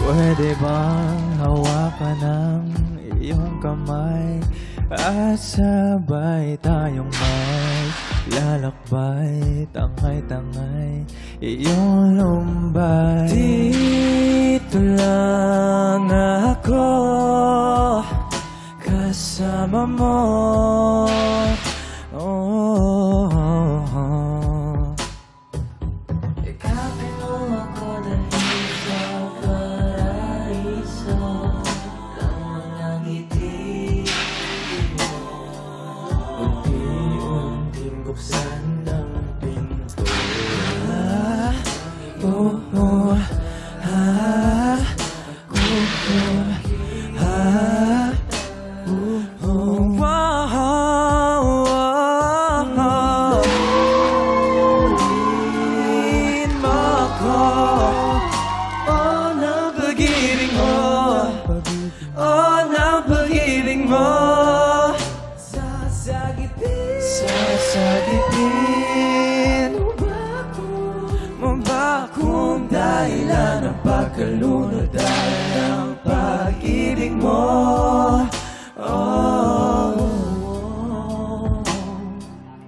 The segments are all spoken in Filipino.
Pwede bang hawakan ng iyong kamay at sabay tayong may lalakbay, tangay-tangay iyong lumbay. Dito lang ako kasama mo. Ikaw kinuha ko dahil sa paraiso ng mga ngiti mo. Unti-unting buksan ng pinto. Sasagipin mo ba kung dahilan ng pagkalunod dahil ng pag-ibig mo?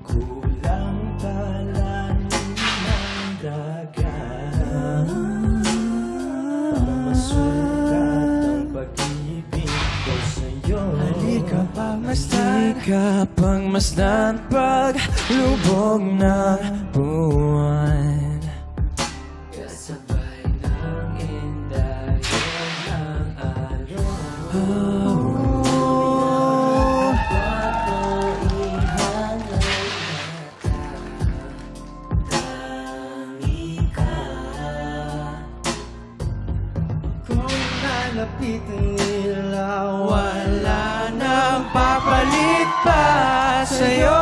Kulang pala ng dagat para masukat ang pag-ibig ko sa'yo. Halika pagmasdan paglubog ng buwan. Kasabay ng indayon ng alon. Pag-ihan ay tangi ka. Kung nalapitan nila, wala nang papalit pa sa'yo.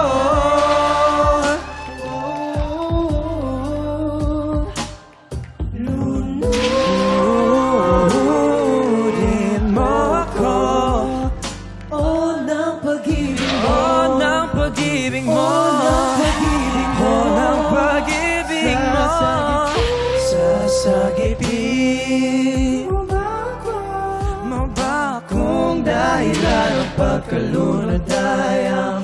Lunudin mo ako, ng pag-ibig mo. ng pag-ibig mo, ng pag-ibig mo. Sasagipin mo ba kung dahilan ng pagkalunod ay ang